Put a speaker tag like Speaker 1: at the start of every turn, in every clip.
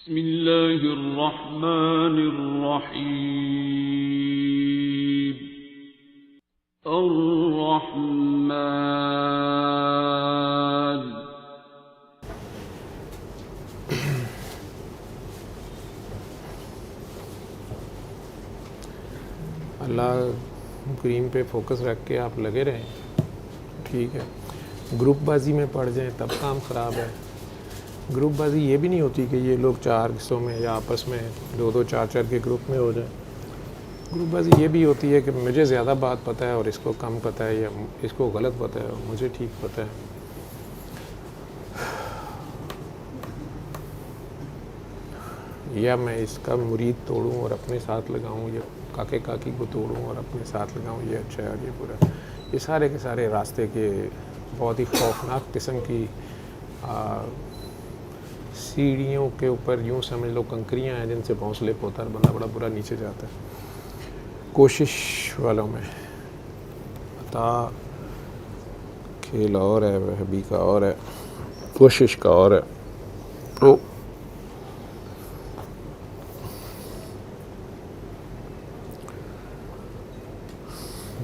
Speaker 1: بسم اللہ الرحمن الرحیم الرحمن
Speaker 2: اللہ کریم پہ فوکس رکھ کے آپ لگے رہیں، ٹھیک ہے۔ گروپ بازی میں پڑ جائیں تب کام خراب ہے۔ گروپ بازی یہ بھی نہیں ہوتی کہ یہ لوگ 4 حصوں میں یا آپس میں 2 4 کے گروپ میں ہو جائیں۔ گروپ بازی یہ بھی ہوتی ہے کہ مجھے زیادہ بات پتہ ہے اور اس کو کم پتہ ہے، یا اس کو غلط پتہ ہے اور مجھے ٹھیک پتہ ہے۔ یا میں اس کا مرید توڑوں اور اپنے ساتھ لگاؤں، یا کاکے کاکی کو توڑوں اور اپنے ساتھ لگاؤں، یہ اچھا ہے اور یہ برا ہے۔ یہ سارے کے سارے راستے کے بہت ہی خوفناک قسم کی سیڑھیوں کے اوپر یوں سمجھ لو کنکریاں ہیں جن سے بھونسلے پوتا ہے، بندہ بڑا برا نیچے جاتا ہے۔ کوشش والوں میں عطا کھیل اور ہے، وہبی کا اور ہے، کوشش کا اور ہے۔ تو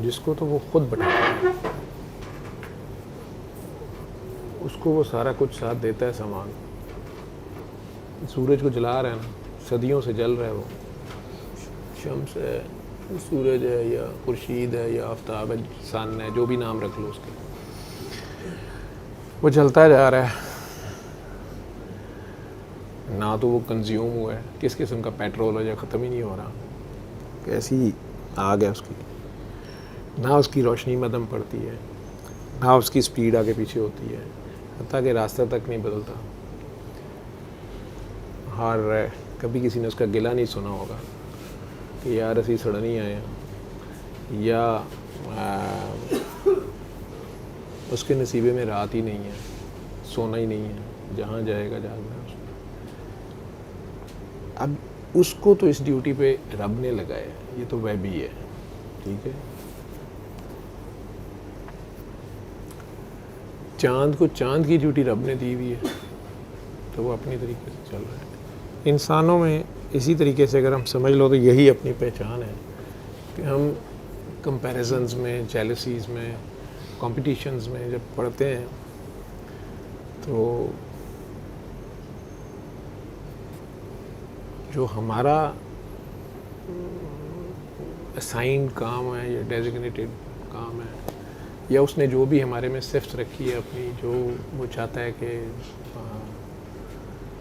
Speaker 2: جس کو تو وہ خود بٹھاتا ہے، اس کو وہ سارا کچھ ساتھ دیتا ہے سامان۔ سورج کو جلا رہا ہے نا، صدیوں سے جل رہا ہے، وہ شمس ہے، سورج ہے، یا خورشید ہے، یا آفتاب ہے، سن ہے، جو بھی نام رکھ لو اس کے، وہ جلتا جا رہا ہے۔ نہ تو وہ کنزیوم ہوا ہے، کس قسم کا پیٹرول ہے جو ختم ہی نہیں ہو رہا، کیسی آگ ہے اس کی، نہ اس کی روشنی مدم پڑتی ہے، نہ اس کی سپیڈ آگے پیچھے ہوتی ہے، حتیٰ کہ راستہ تک نہیں بدلتا۔ ہار رہا ہے، کبھی کسی نے اس کا گلہ نہیں سنا ہوگا کہ یار اسی سڑن ہی آئے ہیں، یا اس کے نصیبے میں رات ہی نہیں ہے، سونا ہی نہیں ہے، جہاں جائے گا جاگنا ہے۔ اب اس کو تو اس ڈیوٹی پہ رب نے لگایا، یہ تو وہ بھی ہے، ٹھیک ہے۔ چاند کو چاند کی ڈیوٹی رب نے دی ہوئی ہے، تو وہ اپنی طریقے سے چل رہا ہے۔ انسانوں میں اسی طریقے سے اگر ہم سمجھ لو تو یہی اپنی پہچان ہے کہ ہم کمپیریزنز میں، جیلسیز میں، کمپٹیشنز میں جب پڑھتے ہیں تو جو ہمارا اسائنڈ کام ہے یا ڈیزگنیٹڈ کام ہے، یا اس نے جو بھی ہمارے میں صفت رکھی ہے اپنی، جو وہ چاہتا ہے کہ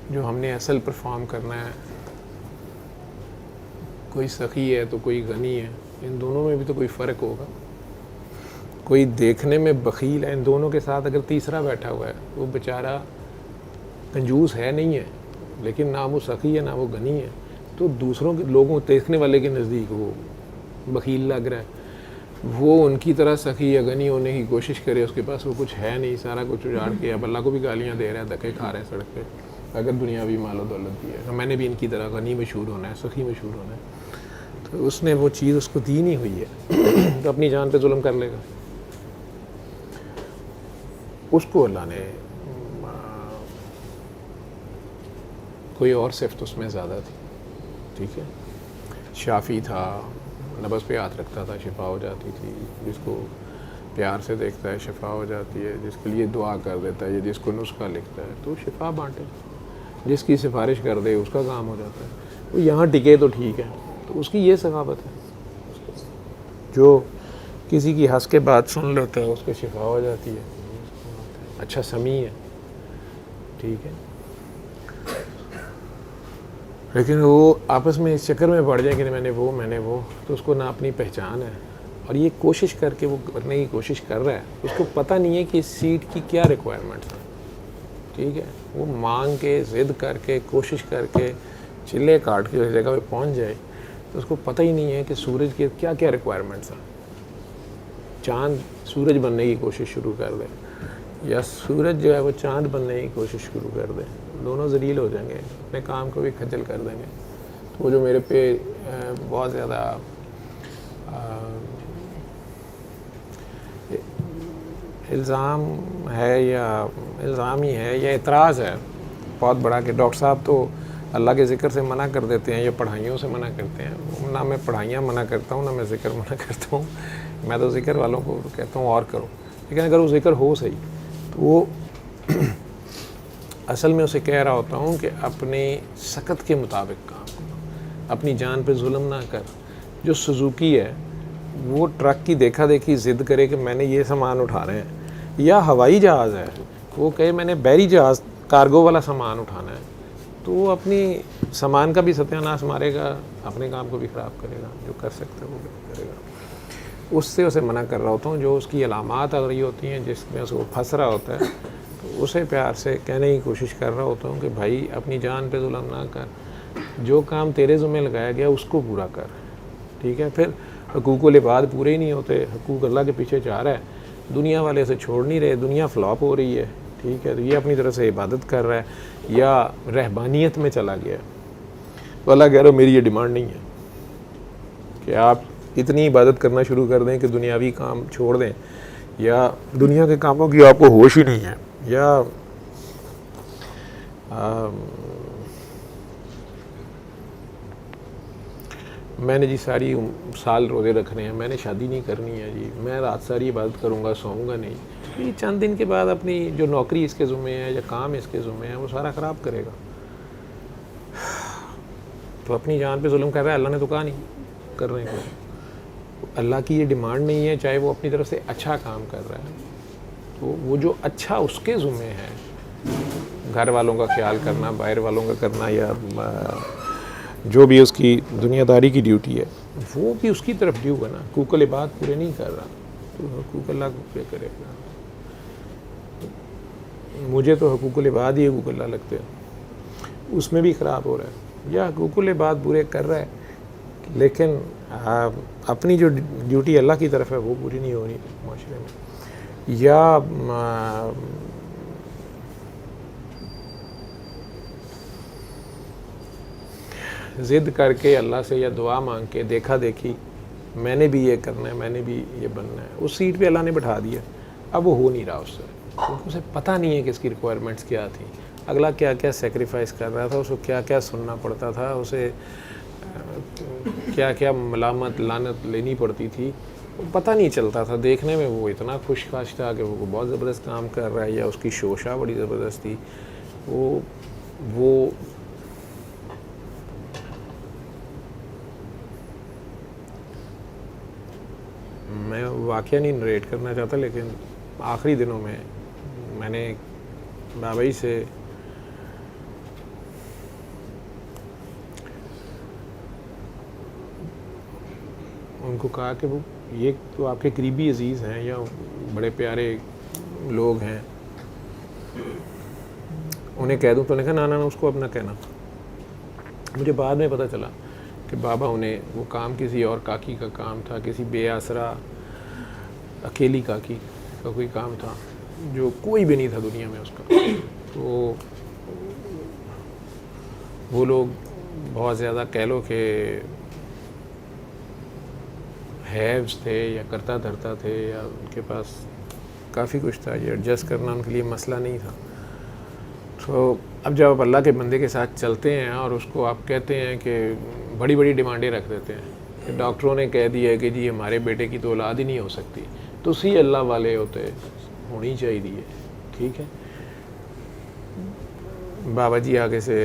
Speaker 2: جو ہم نے اصل پرفارم کرنا ہے، کوئی سخی ہے تو کوئی غنی ہے، ان دونوں میں بھی تو کوئی فرق ہوگا۔ کوئی دیکھنے میں بخیل ہے، ان دونوں کے ساتھ اگر تیسرا بیٹھا ہوا ہے وہ بیچارہ کنجوس ہے نہیں ہے، لیکن نہ وہ سخی ہے نہ وہ غنی ہے، تو دوسروں کے لوگوں دیکھنے والے کے نزدیک وہ بخیل لگ رہا ہے۔ وہ ان کی طرح سخی یا غنی ہونے کی کوشش کرے، اس کے پاس وہ کچھ ہے نہیں، سارا کچھ اجاڑ کے اب اللہ کو بھی گالیاں دے رہا ہے، دھکے کھا رہے ہیں سڑک پہ، اگر دنیاوی مال و دولت بھی ہے، میں نے بھی ان کی طرح غنی مشہور ہونا ہے، سخی مشہور ہونا ہے۔ تو اس نے وہ چیز اس کو دی نہیں ہوئی ہے، تو اپنی جان پہ ظلم کر لے گا۔ اس کو اللہ نے کوئی اور صفت اس میں زیادہ تھی، ٹھیک ہے۔ شافی تھا، نبض پہ ہاتھ رکھتا تھا شفا ہو جاتی تھی، جس کو پیار سے دیکھتا ہے شفا ہو جاتی ہے، جس کے لیے دعا کر دیتا ہے، یا جس کو نسخہ لکھتا ہے تو شفا بانٹے، جس کی سفارش کر دے اس کا کام ہو جاتا ہے۔ وہ یہاں ٹکے تو ٹھیک ہے، تو اس کی یہ سخاوت ہے، جو کسی کی ہنس کے بات سن لیتا ہے اس کو شفا ہو جاتی ہے، اچھا سمیع ہے، ٹھیک ہے۔ لیکن وہ آپس میں اس چکر میں پڑ جائیں کہ میں نے وہ، تو اس کو نہ اپنی پہچان ہے، اور یہ کوشش کر کے وہ کرنے کی کوشش کر رہا ہے، اس کو پتہ نہیں ہے کہ اس سیٹ کی کیا ریکوائرمنٹس ہیں، ٹھیک ہے۔ وہ مانگ کے، ضد کر کے، کوشش کر کے، چلے کاٹ کے اس جگہ پہ پہنچ جائے، تو اس کو پتہ ہی نہیں ہے کہ سورج کے کیا کیا ریکوائرمنٹس ہیں۔ چاند سورج بننے کی کوشش شروع کر دے، یا سورج جو ہے وہ چاند بننے کی کوشش شروع کر دے، دونوں ذلیل ہو جائیں گے، اپنے کام کو بھی کھجل کر دیں گے۔ تو وہ جو میرے پہ بہت زیادہ الزام ہے، یا الزام ہی ہے، یا اعتراض ہے بہت بڑا کہ ڈاکٹر صاحب تو اللہ کے ذکر سے منع کر دیتے ہیں یا پڑھائیوں سے منع کرتے ہیں. نہ میں پڑھائیاں منع کرتا ہوں، نہ میں ذکر منع کرتا ہوں. میں تو ذکر والوں کو کہتا ہوں اور کرو، لیکن اگر وہ ذکر ہو صحیح تو وہ اصل میں اسے کہہ رہا ہوتا ہوں کہ اپنے سکت کے مطابق کام کرو، اپنی جان پہ ظلم نہ کر. جو سوزوکی ہے وہ ٹرک کی دیکھا دیکھی ضد کرے کہ میں نے یہ سامان اٹھانا ہے، یا ہوائی جہاز ہے وہ کہے میں نے بحری جہاز کارگو والا سامان اٹھانا ہے، تو وہ اپنی سامان کا بھی ستیہ ناش مارے گا، اپنے کام کو بھی خراب کرے گا. جو کر سکتا ہے وہ کرے گا. اس سے اسے منع کر رہا ہوتا ہوں. جو اس کی علامات آ رہی ہوتی ہیں جس میں اسے وہ پھنس رہا ہوتا ہے، تو اسے پیار سے کہنے کی کوشش کر رہا ہوتا ہوں کہ بھائی اپنی جان پہ ظلم نہ کر، جو کام تیرے ذمہ لگایا گیا اس کو پورا کر. ٹھیک ہے. پھر حقوق العباد پورے ہی نہیں ہوتے، حقوق اللہ کے پیچھے جا رہا ہے، دنیا والے سے چھوڑ نہیں رہے، دنیا فلاپ ہو رہی ہے. ٹھیک ہے. تو یہ اپنی طرف سے عبادت کر رہا ہے یا رہبانیت میں چلا گیا. تو اللہ کہہ رہا میری یہ ڈیمانڈ نہیں ہے کہ آپ اتنی عبادت کرنا شروع کر دیں کہ دنیاوی کام چھوڑ دیں، یا دنیا کے کاموں کی آپ کو ہوش ہی نہیں ہے، یا میں نے جی ساری سال روزے رکھنے ہیں، میں نے شادی نہیں کرنی ہے جی، میں رات ساری عبادت کروں گا، سوؤں گا نہیں. یہ چند دن کے بعد اپنی جو نوکری اس کے ذمہ ہے یا کام اس کے ذمہ ہے وہ سارا خراب کرے گا. تو اپنی جان پہ ظلم کر رہا ہے. اللہ نے تو کہا نہیں کرنے کو. اللہ کی یہ ڈیمانڈ نہیں ہے چاہے وہ اپنی طرف سے اچھا کام کر رہا ہے، تو وہ جو اچھا اس کے ذمہ ہے، گھر والوں کا خیال کرنا، باہر والوں کا کرنا، یا جو بھی اس کی دنیا داری کی ڈیوٹی ہے وہ بھی اس کی طرف ڈیو ہے نا. حقوق العباد پورے نہیں کر رہا تو حقوق اللہ کو پورے کرے گا. مجھے تو حقوق العباد ہی حقوق اللہ لگتے ہیں، اس میں بھی خراب ہو رہا ہے. یا حقوق العباد پورے کر رہا ہے لیکن اپنی جو ڈیوٹی اللہ کی طرف ہے وہ پوری نہیں ہو رہی معاشرے میں. یا ضد کر کے اللہ سے یا دعا مانگ کے دیکھا دیکھی میں نے بھی یہ کرنا ہے، میں نے بھی یہ بننا ہے، اس سیٹ پہ اللہ نے بٹھا دیا. اب وہ ہو نہیں رہا اس سے، کیونکہ اسے پتہ نہیں ہے کہ اس کی ریکوائرمنٹس کیا تھیں، اگلا کیا کیا سیکریفائس کر رہا تھا، اس کو کیا کیا سننا پڑتا تھا، اسے کیا کیا ملامت لعنت لینی پڑتی تھی. پتہ نہیں چلتا تھا. دیکھنے میں وہ اتنا خوش خاش تھا کہ وہ بہت زبردست کام کر رہا ہے، یا اس کی شوشہ بڑی زبردست تھی. وہ میں واقعہ نہیں نریٹ کرنا چاہتا، لیکن آخری دنوں میں نے بابا جی سے ان کو کہا کہ وہ یہ تو آپ کے قریبی عزیز ہیں یا بڑے پیارے لوگ ہیں، انہیں کہہ دوں. تو نے کہا نا اس کو اب نہ کہنا. مجھے بعد میں پتہ چلا کہ بابا انہیں وہ کام کسی اور کاکی کا کام تھا، کسی بے آسرا اکیلی کاکی کا کوئی کام تھا جو کوئی بھی نہیں تھا دنیا میں اس کا. تو وہ لوگ بہت زیادہ کہہ لو کہ ہیوز تھے یا کرتا دھرتا تھے، یا ان کے پاس کافی کچھ تھا، یہ ایڈجسٹ کرنا ان کے لیے مسئلہ نہیں تھا. تو اب جب آپ اللہ کے بندے کے ساتھ چلتے ہیں اور اس کو آپ کہتے ہیں کہ بڑی بڑی ڈیمانڈیں رکھ دیتے ہیں کہ ڈاکٹروں نے کہہ دیا ہے کہ جی ہمارے بیٹے کی تو اولاد ہی نہیں ہو سکتی، تو اسی اللہ والے ہوتے ہونی چاہیے. ٹھیک ہے. بابا جی آگے سے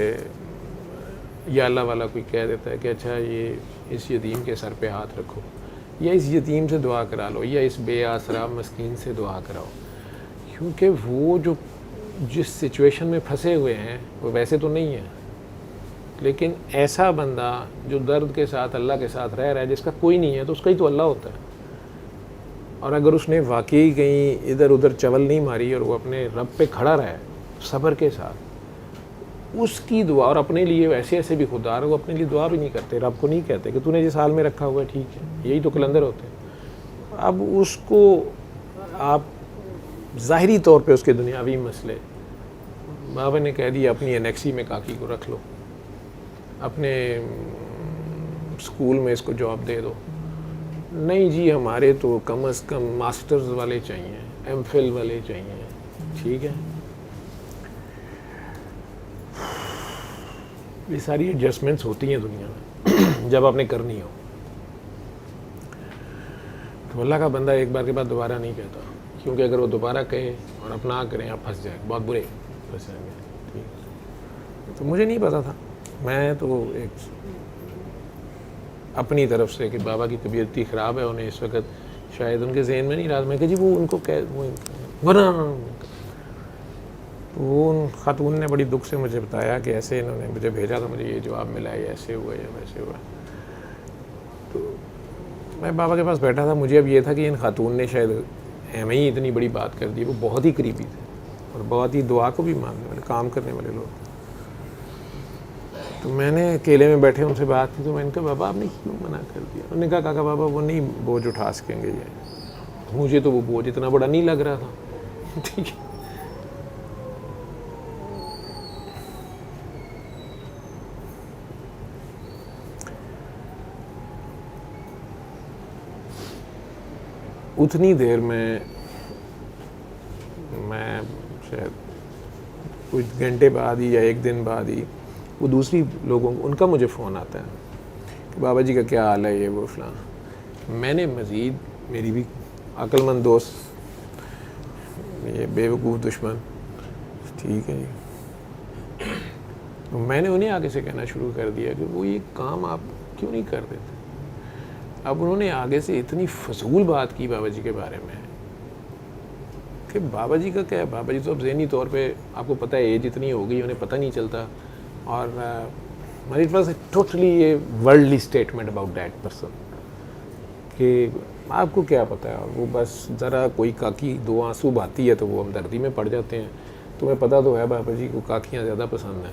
Speaker 2: یا اللہ والا کوئی کہہ دیتا ہے کہ اچھا یہ اس یتیم کے سر پہ ہاتھ رکھو، یا اس یتیم سے دعا کرا لو، یا اس بے آسرا مسکین سے دعا کراؤ. کیونکہ وہ جو جس سچویشن میں پھنسے ہوئے ہیں وہ ویسے تو نہیں ہے، لیکن ایسا بندہ جو درد کے ساتھ اللہ کے ساتھ رہ رہا ہے، جس کا کوئی نہیں ہے تو اس کا ہی تو اللہ ہوتا ہے. اور اگر اس نے واقعی کہیں ادھر ادھر چول نہیں ماری اور وہ اپنے رب پہ کھڑا رہا ہے صبر کے ساتھ، اس کی دعا. اور اپنے لیے ایسے بھی خوددار وہ اپنے لیے دعا بھی نہیں کرتے، رب کو نہیں کہتے کہ تو نے جس حال میں رکھا ہوا ہے ٹھیک ہے، یہی تو کلندر ہوتے ہیں. اب اس کو آپ ظاہری طور پہ اس کے دنیاوی مسئلے، بابا نے کہہ دیا اپنی انیکسی میں کاکی کو رکھ لو، اپنے اسکول میں اس کو جاب دے دو. نہیں جی ہمارے تو کم از کم ماسٹرز والے چاہیے، ایم فل والے چاہیے. ٹھیک ہے. یہ ساری ایڈجسٹمنٹس ہوتی ہیں دنیا میں جب آپ نے کرنی ہو. تو اللہ کا بندہ ایک بار کے بعد دوبارہ نہیں کہتا, کیونکہ اگر وہ دوبارہ کہے اور اپنا کریں آپ پھنس جائیں, بہت برے پھنس جائیں گے. ٹھیک, تو مجھے نہیں پتا تھا. میں تو ایک اپنی طرف سے کہ بابا کی طبیعت اتنی خراب ہے, انہیں اس وقت شاید ان کے ذہن میں نہیں رہا. میں کہ جی وہ ان کو وہ ان خاتون نے بڑی دکھ سے مجھے بتایا کہ ایسے انہوں نے مجھے بھیجا تھا, مجھے یہ جواب ملا, یہ ایسے ہوا یا ویسے ہوا. تو میں بابا کے پاس بیٹھا تھا, مجھے اب یہ تھا کہ ان خاتون نے شاید ایم ہی اتنی بڑی بات کر دی. وہ بہت ہی قریبی تھے اور بہت ہی دعا کو بھی ماننے والے, کام کرنے والے لوگ. تو میں نے اکیلے میں بیٹھے ان سے بات کی, تو میں نے کہا بابا آپ نے کیوں منع کر دیا؟ انہوں نے کہا کاکا بابا وہ نہیں بوجھ اٹھا سکیں گے یہ. مجھے تو وہ بوجھ اتنا بڑا نہیں لگ رہا تھا. ٹھیک ہے, اتنی دیر میں شاید کچھ گھنٹے بعد ہی یا ایک دن بعد ہی وہ دوسری لوگوں کو ان کا مجھے فون آتا ہے کہ بابا جی کا کیا حال ہے, یہ وہ فلاں. میں نے مزید, میری بھی عقل مند دوست, یہ بے وقوف دشمن, ٹھیک ہے جی, میں نے انہیں آگے سے کہنا شروع کر دیا کہ وہ یہ کام آپ کیوں نہیں کر دیتے. اب انہوں نے آگے سے اتنی فضول بات کی بابا جی کے بارے میں کہ بابا جی کا کیا ہے, بابا جی تو اب ذہنی طور پہ آپ کو پتہ ہے ایج اتنی ہو گئی, انہیں پتہ نہیں چلتا. اور it was a totally a worldly statement about that person کہ آپ کو کیا پتہ ہے. اور وہ بس ذرا کوئی کاکی دو آنسو بہاتی ہے تو وہ ہمدردی میں پڑ جاتے ہیں. تمہیں پتہ تو ہے بابا جی کو کاکیاں زیادہ پسند ہیں.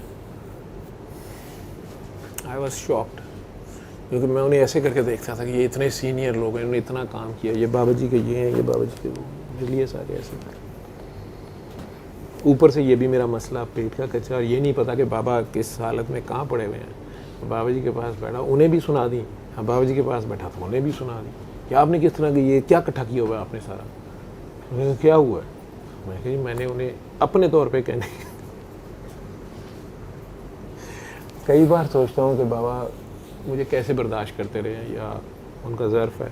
Speaker 2: آئی واز شاکڈ, کیونکہ میں انہیں ایسے کر کے دیکھتا تھا کہ یہ اتنے سینئر لوگ ہیں, انہوں نے اتنا کام کیا, یہ بابا جی کے یہ ہیں, یہ بابا جی کے وہ, میرے لیے سارے ایسے. اوپر سے یہ بھی میرا مسئلہ پیٹ کا کچا, اور یہ نہیں پتا کہ بابا کس حالت میں کہاں پڑے ہوئے ہیں. بابا جی کے پاس بیٹھا, انہیں بھی سنا دی. ہاں بابا جی کے پاس بیٹھا تو انہیں بھی سنا دی کہ آپ نے کس طرح کی یہ کیا اکٹھا کیا ہوا ہے آپ نے سارا. انہوں نے کیا ہوا ہے؟ میں کہ جی میں نے انہیں اپنے طور پہ کہنے کئی بار سوچتا ہوں کہ بابا مجھے کیسے برداشت کرتے رہے ہیں, یا ان کا ظرف ہے,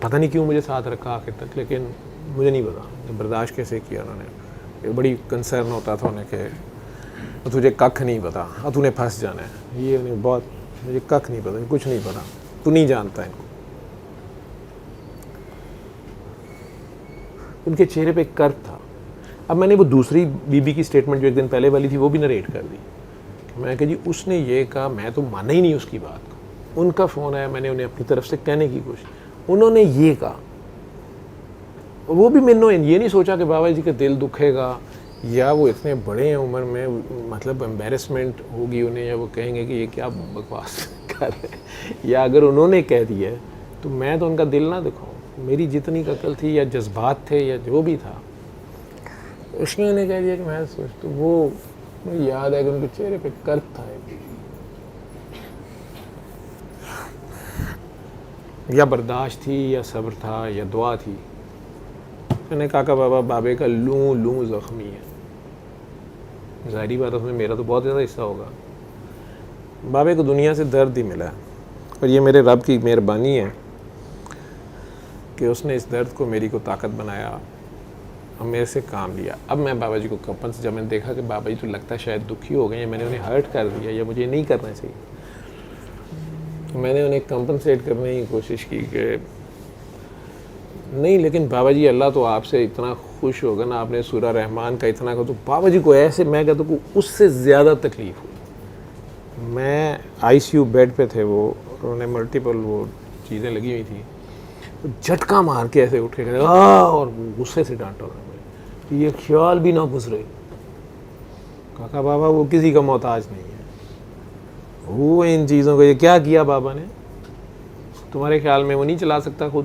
Speaker 2: پتہ نہیں کیوں مجھے ساتھ رکھا آخر تک, لیکن مجھے نہیں پتا کہ برداشت کیسے کیا انہوں نے. یہ بڑی کنسرن ہوتا تھا انہیں کہ تجھے ککھ نہیں پتا, تو نے پھنس جانا ہے. یہ انہیں بہت, مجھے ککھ نہیں پتا, کچھ نہیں پتا, تو نہیں جانتا ان کو. ان کے چہرے پہ کرب تھا. اب میں نے وہ دوسری بی بی کی اسٹیٹمنٹ جو ایک دن پہلے والی تھی وہ بھی نریٹ کر دی. میں کہ جی اس نے یہ کہا, میں تو مانا ہی نہیں اس کی بات کو. ان کا فون آیا, میں نے انہیں اپنی طرف سے کہنے کی کوشش, انہوں نے یہ کہا. وہ بھی میں نے یہ نہیں سوچا کہ بابا جی کا دل دکھے گا, یا وہ اتنے بڑے ہیں عمر میں, مطلب امبیرسمنٹ ہوگی انہیں, یا وہ کہیں گے کہ یہ کیا بکواس کر رہے ہیں. یا اگر انہوں نے کہہ دیا تو میں تو ان کا دل نہ دکھاؤں. میری جتنی عقل تھی یا جذبات تھے یا جو بھی تھا, اس نے انہیں کہہ دیا کہ میں سوچتا ہوں. وہ مجھے یاد ہے کہ ان کے چہرے پہ کرب تھا, یا برداشت تھی, یا صبر تھا, یا دعا تھی. میں نے کہا کہ بابا بابے کا لوں زخمی ہے. ظاہری بات اس میں میرا تو بہت زیادہ حصہ ہوگا. بابے کو دنیا سے درد ہی ملا, اور یہ میرے رب کی مہربانی ہے کہ اس نے اس درد کو میری کو طاقت بنایا اور میرے سے کام لیا. اب میں بابا جی کو کمپن سے جب میں نے دیکھا کہ بابا جی تو لگتا ہے شاید دکھی ہو گئے ہیں, میں نے انہیں ہرٹ کر دیا یا مجھے نہیں کرنا چاہیے, میں نے انہیں کمپنسیٹ کرنے کی کوشش کی کہ نہیں, لیکن بابا جی اللہ تو آپ سے اتنا خوش ہوگا نا, آپ نے سورہ رحمان کا اتنا کہا, تو بابا جی کو ایسے میں کہتا ہوں کہ اس سے زیادہ تکلیف ہوئی. میں آئی سی یو بیڈ پہ تھے وہ, اور انہیں ملٹیپل وہ چیزیں لگی ہوئی تھیں, جھٹکا مار کے ایسے اٹھ کے اور غصے سے ڈانٹا انہوں نے, یہ خیال بھی نہ گزرے کاکا بابا وہ کسی کا محتاج نہیں ہے, وہ ان چیزوں کو, یہ کیا کیا بابا نے, تمہارے خیال میں وہ نہیں چلا سکتا خود,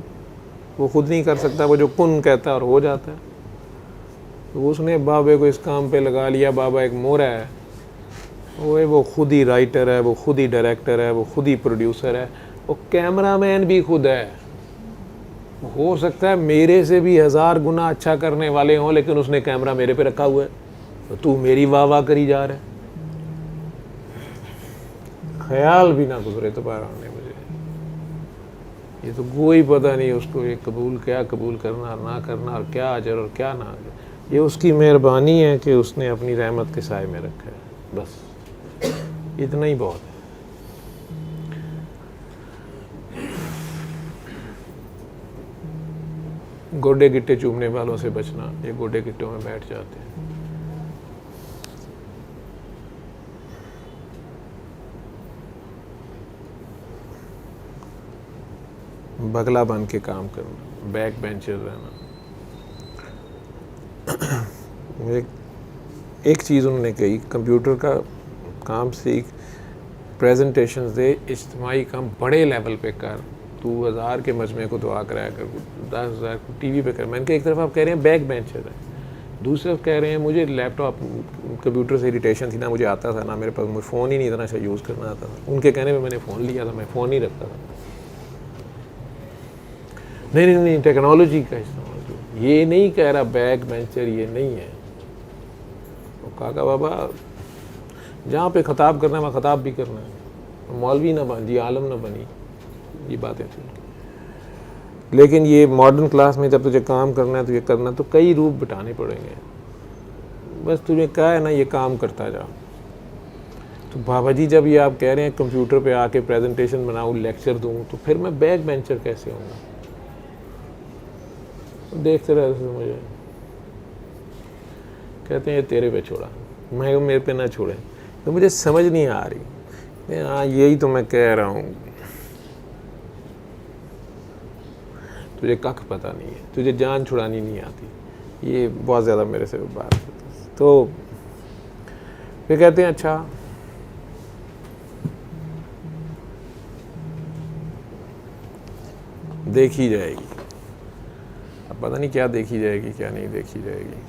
Speaker 2: وہ خود نہیں کر سکتا, وہ جو کن کہتا ہے اور ہو جاتا ہے. تو اس نے بابے کو اس کام پہ لگا لیا. بابا ایک مورا ہے, وہ خود ہی رائٹر ہے, وہ خود ہی ڈائریکٹر ہے, وہ خود ہی پروڈیوسر ہے, وہ کیمرہ مین بھی خود ہے. ہو سکتا ہے میرے سے بھی 1000 گنا اچھا کرنے والے ہوں, لیکن اس نے کیمرہ میرے پہ رکھا ہوا ہے, تو میری واہ واہ کری جا رہا ہے. خیال بھی نہ گزرے دوبارہ آنے مجھے. یہ تو کوئی پتہ نہیں اس کو یہ قبول کرنا اور نہ کرنا اور کیا اجر اور کیا نہ اجر. یہ اس کی مہربانی ہے کہ اس نے اپنی رحمت کے سائے میں رکھا ہے, بس اتنا ہی بہت ہے. گوڈے گٹے چومنے والوں سے بچنا, یہ گوڈے گٹوں میں بیٹھ جاتے ہیں. بگلا بن کے کام کرنا, بیک بینچر رہنا. ایک چیز انہوں نے کہی, کمپیوٹر کا کام سیکھ, پریزنٹیشنز دے, اجتماعی کام بڑے لیول پہ کر, تو 1000 کے مجمع کو دعا کرایا کر, 10,000 کو ٹی وی پہ کر. میں نے کہا ایک طرف آپ کہہ رہے ہیں بیک بینچر ہے, دوسری طرف کہہ رہے ہیں مجھے لیپ ٹاپ کمپیوٹر سے اریٹیشن تھی, نہ مجھے آتا تھا, نہ میرے پاس, مجھے فون ہی نہیں اتنا اچھا یوز کرنا آتا تھا. ان کے کہنے میں نے فون لیا تھا, میں فون نہیں رکھتا تھا. نہیں ٹیکنالوجی کا استعمال. یہ نہیں کہہ رہا بیک بینچر یہ نہیں ہے. کاکا بابا جہاں پہ خطاب کرنا ہے وہاں خطاب بھی کرنا ہے, مولوی نہ بن جی, عالم نہ بنی, یہ باتیں تھیں. لیکن یہ ماڈرن کلاس میں جب تجھے کام کرنا ہے تو یہ کرنا, تو کئی روپ بٹانے پڑیں گے. بس تجھے کہا ہے نا یہ کام کرتا جا. تو بابا جی جب یہ آپ کہہ رہے ہیں کمپیوٹر پہ آ کے پریزنٹیشن بناؤں, لیکچر دوں, تو پھر میں بیک بینچر کیسے ہوں گا؟ دیکھتے رہتے تھے مجھے, کہتے ہیں یہ تیرے پہ چھوڑا. میں میرے پہ نہ چھوڑیں, تو مجھے سمجھ نہیں آ رہی. ہاں یہی تو میں کہہ رہا ہوں, تجھے ککھ پتہ نہیں ہے, تجھے جان چھڑانی نہیں آتی. یہ بہت زیادہ میرے سے بات ہوتی. تو پھر کہتے ہیں اچھا دیکھی جائے گی. اب پتہ نہیں کیا دیکھی جائے گی کیا نہیں دیکھی جائے گی.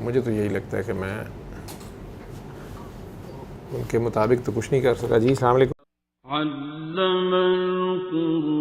Speaker 2: مجھے تو یہی لگتا ہے کہ میں ان کے مطابق تو کچھ نہیں کر سکا. جی السلام علیکم.
Speaker 1: علم القرآن